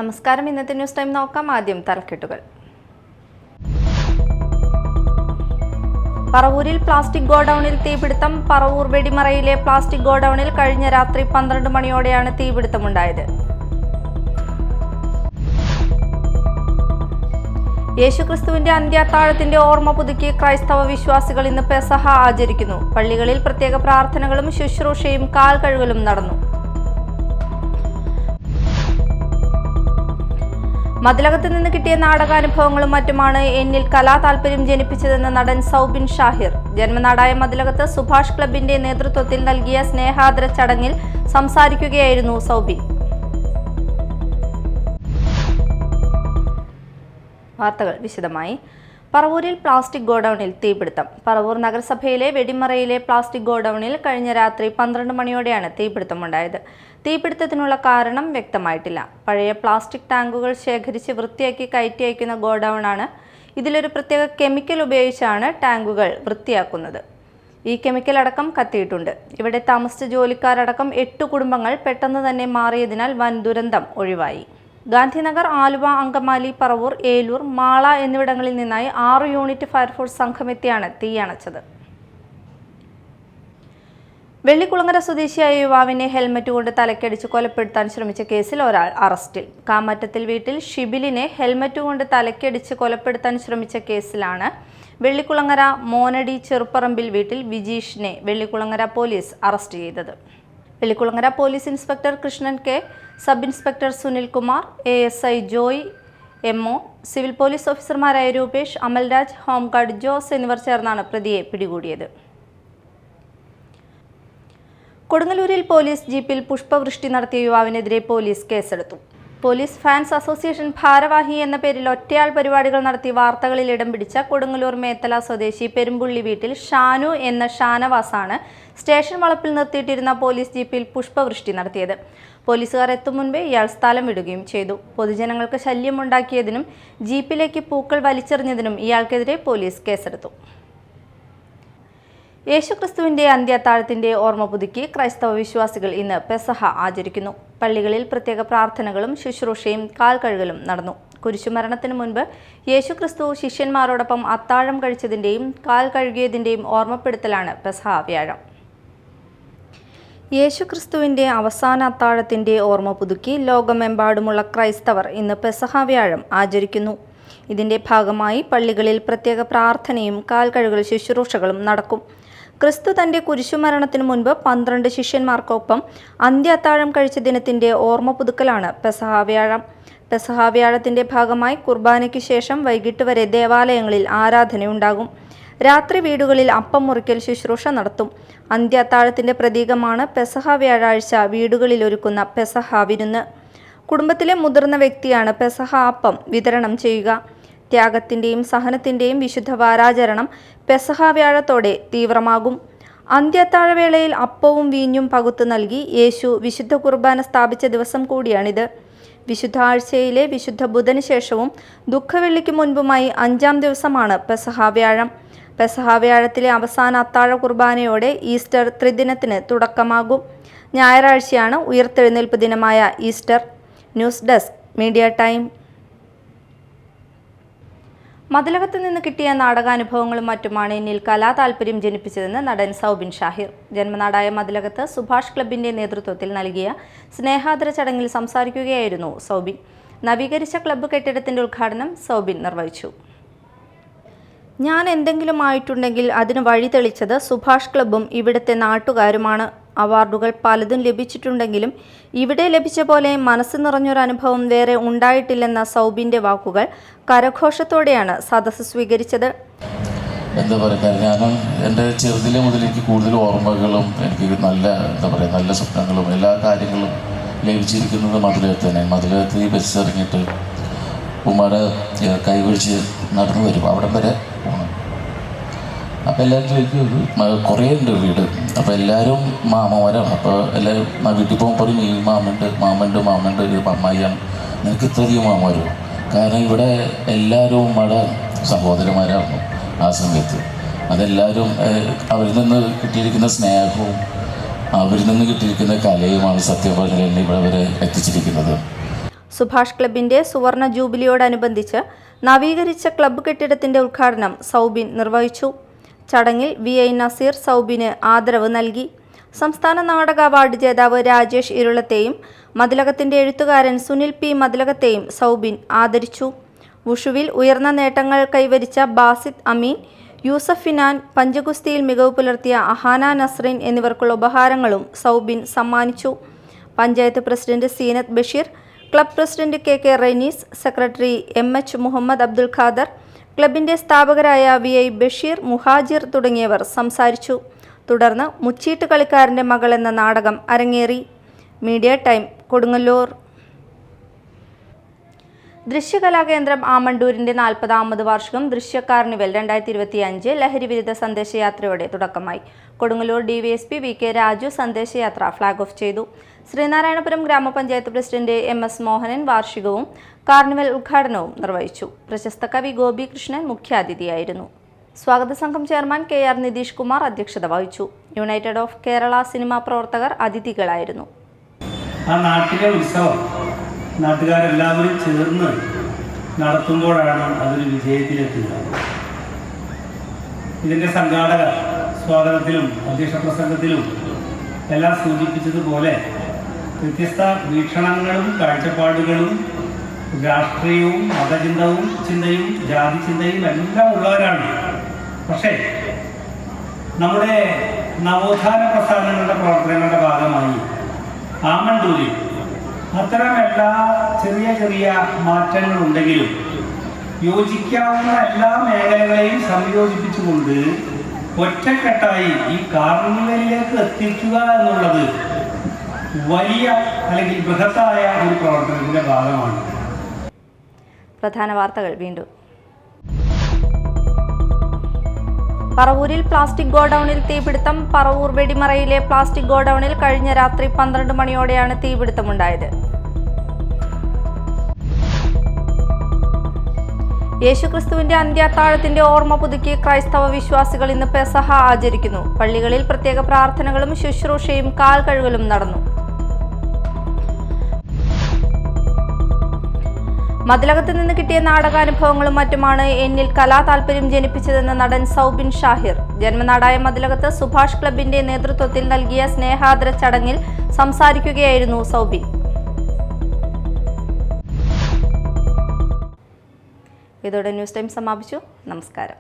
നമസ്കാരം. ഇന്നത്തെ news time നോക്കാം. ആദ്യം തലക്കെട്ടുകൾ. പറവൂരിൽ പ്ലാസ്റ്റിക് ഗോഡൌണിൽ തീപിടുത്തം. പറവൂർ വെടിമറയിലെ പ്ലാസ്റ്റിക് ഗോഡൌണിൽ കഴിഞ്ഞ രാത്രി 12 മണിയോടെയാണ് തീപിടുത്തമുണ്ടായത്. യേശുക്രിസ്തുവിന്റെ അന്ത്യത്താഴത്തിന്റെ ഓർമ്മ പുതുക്കി ക്രൈസ്തവ വിശ്വാസികൾ ഇന്ന് പെസഹ ആചരിക്കുന്നു. പള്ളികളിൽ പ്രത്യേക പ്രാർത്ഥനകളും ശുശ്രൂഷയും കാൽ കഴുകലും നടന്നു. മതിലകത്ത് നിന്ന് കിട്ടിയ നാടകാനുഭവങ്ങളും മറ്റുമാണ് എന്നിൽ കലാതാൽപര്യം ജനിപ്പിച്ചതെന്ന് നടൻ സൗബിൻ ഷാഹിർ. ജന്മനാടായ മതിലകത്ത് സുഭാഷ് ക്ലബിന്റെ നേതൃത്വത്തിൽ നൽകിയ സ്നേഹാദര ചടങ്ങിൽ സംസാരിക്കുകയായിരുന്നു സൗബിൻ. വാർത്തകൾ വിശദമായി. പറവൂരിൽ പ്ലാസ്റ്റിക് ഗോഡൌണിൽ തീപിടുത്തം. പറവൂർ നഗരസഭയിലെ വെടിമറയിലെ പ്ലാസ്റ്റിക് ഗോഡൌണിൽ കഴിഞ്ഞ രാത്രി 12 മണിയോടെയാണ് തീപിടുത്തമുണ്ടായത്. തീപിടുത്തത്തിനുള്ള കാരണം വ്യക്തമായിട്ടില്ല. പഴയ പ്ലാസ്റ്റിക് ടാങ്കുകൾ ശേഖരിച്ച് വൃത്തിയാക്കി കയറ്റി അയക്കുന്ന ഗോഡൌണാണ്. ഇതിലൊരു പ്രത്യേക കെമിക്കൽ ഉപയോഗിച്ചാണ് ടാങ്കുകൾ വൃത്തിയാക്കുന്നത്. ഈ കെമിക്കൽ അടക്കം കത്തിയിട്ടുണ്ട്. ഇവിടെ താമസിച്ച ജോലിക്കാരടക്കം 8 കുടുംബങ്ങൾ പെട്ടെന്ന് തന്നെ മാറിയതിനാൽ വൻ ദുരന്തം ഒഴിവായി. ഗാന്ധിനഗർ, ആലുവ, അങ്കമാലി, പറവൂർ, ഏലൂർ, മാള എന്നിവിടങ്ങളിൽ നിന്നായി 6 യൂണിറ്റ് ഫയർഫോഴ്സ് സംഘമെത്തിയാണ് തീയണച്ചത്. വെള്ളിക്കുളങ്ങര സ്വദേശിയായ യുവാവിനെ ഹെൽമറ്റ് കൊണ്ട് തലക്കടിച്ച് കൊലപ്പെടുത്താൻ ശ്രമിച്ച കേസിൽ ഒരാൾ അറസ്റ്റിൽ. കാമറ്റത്തിൽ വീട്ടിൽ ഷിബിലിനെ ഹെൽമറ്റ് കൊണ്ട് തലക്കടിച്ച് കൊലപ്പെടുത്താൻ ശ്രമിച്ച കേസിലാണ് വെള്ളിക്കുളങ്ങര മോനടി ചെറുപ്പറമ്പിൽ വീട്ടിൽ വിജീഷിനെ വെള്ളിക്കുളങ്ങര പോലീസ് അറസ്റ്റ് ചെയ്തത്. Vellikulangara police inspector Krishnan K, sub inspector Sunil Kumar, ASI Joy MO, civil police ഓഫീസർമാരായ രൂപേഷ്, അമൽരാജ്, ഹോംഗാർഡ് ജോസ് എന്നിവർ ചേർന്നാണ് പ്രതിയെ പിടികൂടിയത്. കൊടുങ്ങല്ലൂരിൽ പോലീസ് ജീപ്പിൽ പുഷ്പവൃഷ്ടി നടത്തിയ യുവാവിനെതിരെ പോലീസ് കേസെടുത്തു. പോലീസ് ഫാൻസ് അസോസിയേഷൻ ഭാരവാഹി എന്ന പേരിൽ ഒറ്റയാൾ പരിപാടികൾ നടത്തി വാർത്തകളിൽ ഇടം പിടിച്ച കൊടുങ്ങല്ലൂർ മേത്തല സ്വദേശി പെരുമ്പുള്ളി വീട്ടിൽ ഷാനു എന്ന ഷാനവാസാണ് സ്റ്റേഷൻ വളപ്പിൽ നിർത്തിയിട്ടിരുന്ന പോലീസ് ജീപ്പിൽ പുഷ്പവൃഷ്ടി നടത്തിയത്. പോലീസുകാർ എത്തും മുൻപേ ഇയാൾ സ്ഥലം വിടുകയും ചെയ്തു. പൊതുജനങ്ങൾക്ക് ശല്യമുണ്ടാക്കിയതിനും ജീപ്പിലേക്ക് പൂക്കൾ വലിച്ചെറിഞ്ഞതിനും ഇയാൾക്കെതിരെ പോലീസ് കേസെടുത്തു. യേശുക്രിസ്തുവിന്റെ അന്ത്യത്താഴത്തിന്റെ ഓർമ്മ പുതുക്കി ക്രൈസ്തവ വിശ്വാസികൾ ഇന്ന് പെസഹ ആചരിക്കുന്നു. പള്ളികളിൽ പ്രത്യേക പ്രാർത്ഥനകളും ശുശ്രൂഷയും കാൽ കഴുകലും നടന്നു. കുരിശുമരണത്തിന് മുൻപ് യേശുക്രിസ്തു ശിഷ്യന്മാരോടൊപ്പം അത്താഴം കഴിച്ചതിന്റെയും കാൽ കഴുകിയതിന്റെയും ഓർമ്മപ്പെടുത്തലാണ് പെസഹ വ്യാഴം. യേശുക്രിസ്തുവിന്റെ അവസാന അത്താഴത്തിന്റെ ഓർമ്മ പുതുക്കി ലോകമെമ്പാടുമുള്ള ക്രൈസ്തവർ ഇന്ന് പെസഹ വ്യാഴം ആചരിക്കുന്നു. ഇതിന്റെ ഭാഗമായി പള്ളികളിൽ പ്രത്യേക പ്രാർത്ഥനയും കാൽ കഴുകൽ ശുശ്രൂഷകളും നടക്കും. ക്രിസ്തു തന്റെ കുരിശുമരണത്തിനു മുൻപ് 12 ശിഷ്യന്മാർക്കൊപ്പം അന്ത്യ അത്താഴം കഴിച്ച ദിനത്തിന്റെ ഓർമ്മ പുതുക്കലാണ് പെസഹ വ്യാഴം. പെസഹ വ്യാഴത്തിന്റെ ഭാഗമായി കുർബാനയ്ക്ക് ശേഷം വൈകിട്ട് വരെ ദേവാലയങ്ങളിൽ ആരാധനയുണ്ടാകും. രാത്രി വീടുകളിൽ അപ്പം മുറിക്കൽ ശുശ്രൂഷ നടത്തും. അന്ത്യ അത്താഴത്തിന്റെ പ്രതീകമാണ് പെസഹ വ്യാഴാഴ്ച വീടുകളിൽ ഒരുക്കുന്ന പെസഹ വിരുന്ന്. കുടുംബത്തിലെ മുതിർന്ന വ്യക്തിയാണ് പെസഹ അപ്പം വിതരണം ചെയ്യുക. ത്യാഗത്തിന്റെയും സഹനത്തിന്റെയും വിശുദ്ധ വാരാചരണം പെസഹ വ്യാഴത്തോടെ തീവ്രമാകും. അന്ത്യത്താഴവേളയിൽ അപ്പവും വീഞ്ഞും പകുത്തു നൽകി യേശു വിശുദ്ധ കുർബാന സ്ഥാപിച്ച ദിവസം കൂടിയാണിത്. വിശുദ്ധ ആഴ്ചയിലെ വിശുദ്ധ ബുധന് ശേഷവും ദുഃഖവെള്ളിക്ക് മുൻപുമായി 5-ാം ദിവസമാണ് പെസഹ വ്യാഴം. പെസഹ വ്യാഴത്തിലെ അവസാന അത്താഴ കുർബാനയോടെ ഈസ്റ്റർ ത്രിദിനത്തിന് തുടക്കമാകും. ഞായറാഴ്ചയാണ് ഉയിർത്തെഴുന്നേൽപ്പ് ദിനമായ Easter. News desk media time. മതിലകത്ത് നിന്ന് കിട്ടിയ നാടകാനുഭവങ്ങളും മറ്റുമാണ് എന്നിൽ കലാതാൽപര്യം ജനിപ്പിച്ചതെന്ന് നടൻ സൗബിൻ ഷാഹിർ. ജന്മനാടായ മതിലകത്ത് സുഭാഷ് ക്ലബിന്റെ നേതൃത്വത്തിൽ നൽകിയ സ്നേഹാദര ചടങ്ങിൽ സംസാരിക്കുകയായിരുന്നു സൗബിൻ. നവീകരിച്ച ക്ലബ്ബ് കെട്ടിടത്തിന്റെ ഉദ്ഘാടനം സൗബിൻ നിർവഹിച്ചു. ഞാൻ എന്തെങ്കിലും ആയിട്ടുണ്ടെങ്കിൽ അതിന് വഴി തെളിച്ചത് സുഭാഷ് ക്ലബ്ബും ഇവിടുത്തെ നാട്ടുകാരുമാണ്. അവാർഡുകൾ പലതും ലഭിച്ചിട്ടുണ്ടെങ്കിലും ഇവിടെ ലഭിച്ച പോലെ മനസ്സ് നിറഞ്ഞൊരനുഭവം വേറെ ഉണ്ടായിട്ടില്ലെന്ന സൗബിന്റെ വാക്കുകൾ കരഘോഷത്തോടെയാണ് സദസ്സ് സ്വീകരിച്ചത്. എന്താ പറയുക, ഞാൻ എൻ്റെ ചെറുതിലെ മുതൽ എനിക്ക് കൂടുതൽ ഓർമ്മകളും എനിക്ക് നല്ല സ്വപ്നങ്ങളും എല്ലാ കാര്യങ്ങളും ലഭിച്ചിരിക്കുന്നത് മതിലകത്ത് തന്നെ. മതിലകത്ത് ഈ ബസ് ഇറങ്ങിയിട്ട് ഉമ്മയുടെ കൈപിടിച്ച് നടന്നു വരും അവിടം വരെ പോകണം. അപ്പോൾ എല്ലാവരും ചോദിക്കും, കുറേ ഉണ്ട് വീട്. അപ്പോൾ എല്ലാവരും മാമന്മാരാണ്. അപ്പോൾ എല്ലാവരും വീട്ടിൽ പോകുമ്പോൾ പറയും, ഈ മാമണ്ട് അമ്മായിയാണ്, നിനക്ക് ഇത്രയധികം മാമന്മാരോ? കാരണം ഇവിടെ എല്ലാവരും ഉമ്മയുടെ സഹോദരന്മാരായിരുന്നു ആ സമയത്ത്. അതെല്ലാവരും അവരിൽ നിന്ന് കിട്ടിയിരിക്കുന്ന സ്നേഹവും അവരിൽ നിന്ന് കിട്ടിയിരിക്കുന്ന കലയുമാണ് സത്യം പറഞ്ഞാൽ എന്നെ ഇവിടെ വരെ എത്തിച്ചിരിക്കുന്നത്. സുഭാഷ് ക്ലബിന്റെ സുവർണ ജൂബിലിയോടനുബന്ധിച്ച് നവീകരിച്ച ക്ലബ്ബ് കെട്ടിടത്തിന്റെ ഉദ്ഘാടനം സൗബിൻ നിർവഹിച്ചു. ചടങ്ങിൽ VI നസീർ സൗബിന് ആദരവ് നൽകി. സംസ്ഥാന നാടക അവാർഡ് ജേതാവ് രാജേഷ് ഇരുളത്തെയും മതിലകത്തിന്റെ എഴുത്തുകാരൻ സുനിൽ P മതിലകത്തെയും സൗബിൻ ആദരിച്ചു. വുഷുവിൽ ഉയർന്ന നേട്ടങ്ങൾ കൈവരിച്ച ബാസിദ് അമീൻ, യൂസഫ് ഫിനാൻ, പഞ്ചഗുസ്തിയിൽ മികവ് പുലർത്തിയ അഹാന നസ്രീൻ എന്നിവർക്കുള്ള ഉപഹാരങ്ങളും സൗബിൻ സമ്മാനിച്ചു. Panchayat president Seenath Basheer, club president KK Raynees, secretary MH Muhammad Abdul Khader, ക്ലബിന്റെ സ്ഥാപകരായ VI ബഷീർ, മുഹാജിർ തുടങ്ങിയവർ സംസാരിച്ചു. തുടർന്ന് മുച്ചീട്ട് കളിക്കാരൻ്റെ മകൾ എന്ന നാടകം അരങ്ങേറി. Media time, Kodungallur. ദൃശ്യകലാകേന്ദ്രം ആമണ്ടൂരിന്റെ 40ാമത് വാർഷികം ദൃശ്യ കാർണിവൽ 2025 ലഹരിവിരുദ്ധ സന്ദേശയാത്രയോടെ തുടക്കമായി. കൊടുങ്ങല്ലൂർ DVSP VK രാജു സന്ദേശയാത്ര ഫ്ളാഗ് ഓഫ് ചെയ്തു. ശ്രീനാരായണപുരം ഗ്രാമപഞ്ചായത്ത് പ്രസിഡന്റ് MS മോഹനൻ വാർഷികവും കാർണിവൽ ഉദ്ഘാടനവും നിർവഹിച്ചു. പ്രശസ്ത കവി ഗോപി കൃഷ്ണൻ മുഖ്യാതിഥിയായിരുന്നു. സ്വാഗത സംഘം ചെയർമാൻ KR നിതീഷ് കുമാർ അധ്യക്ഷത വഹിച്ചു. യുണൈറ്റഡ് ഓഫ് കേരള സിനിമാ പ്രവർത്തകർ അതിഥികളായിരുന്നു. ആ നാട്ടിലെ ഉത്സവം നാട്ടുകാരെല്ലാവരും ചേർന്ന് നടത്തുമ്പോഴാണ് അതൊരു വിജയത്തിലെത്തുക. ഇതിൻ്റെ സംഘാടകർ സ്വാഗതത്തിലും അധ്യക്ഷ പ്രസംഗത്തിലും എല്ലാം സൂചിപ്പിച്ചതുപോലെ വ്യത്യസ്ത വീക്ഷണങ്ങളും കാഴ്ചപ്പാടുകളും രാഷ്ട്രീയവും ചിന്തയും ജാതി ചിന്തയും എല്ലാം ഉള്ളവരാണ്. പക്ഷേ നമ്മുടെ നവോത്ഥാന പ്രസ്ഥാനങ്ങളുടെ പ്രവർത്തനങ്ങളുടെ ഭാഗമായി ആമണ്ടൂരിൽ അത്തരം എല്ലാ ചെറിയ മാറ്റങ്ങളുണ്ടെങ്കിലും യോജിക്കാവുന്ന എല്ലാ മേഖലകളെയും സംയോജിപ്പിച്ചുകൊണ്ട് ഒറ്റക്കെട്ടായി ഈ കാർണിവലിലേക്ക് എത്തിക്കുക എന്നുള്ളത് വലിയ അല്ലെങ്കിൽ ബൃഹത്തായ ഒരു പ്രവർത്തനത്തിന്റെ ഭാഗമാണ്. പ്രധാന വാർത്തകൾ വീണ്ടും. പറവൂരിൽ പ്ലാസ്റ്റിക് ഗോഡൌണിൽ തീപിടുത്തം. പറവൂർ വെടിമറയിലെ പ്ലാസ്റ്റിക് ഗോഡൌണിൽ കഴിഞ്ഞ രാത്രി 12 മണിയോടെയാണ് തീപിടുത്തമുണ്ടായത്. യേശുക്രിസ്തുവിന്റെ അന്ത്യത്താഴത്തിന്റെ ഓർമ്മ പുതുക്കി ക്രൈസ്തവ വിശ്വാസികൾ ഇന്ന് പെസഹ ആചരിക്കുന്നു. പള്ളികളിൽ പ്രത്യേക പ്രാർത്ഥനകളും ശുശ്രൂഷയും കാൽ കഴുകലും നടന്നു. മതിലകത്ത് നിന്ന് കിട്ടിയ നാടകാനുഭവങ്ങളും മറ്റുമാണ് എന്നിൽ കലാതാൽപര്യം ജനിപ്പിച്ചതെന്ന് നടൻ സൗബിൻ ഷാഹിർ. ജന്മനാടായ മതിലകത്ത് സുഭാഷ് ക്ലബിന്റെ നേതൃത്വത്തിൽ നൽകിയ സ്നേഹാദര ചടങ്ങിൽ സംസാരിക്കുകയായിരുന്നു സൗബിൻ. ഇതോടെ ന്യൂസ് ടൈം സമാപിച്ചു. നമസ്കാരം.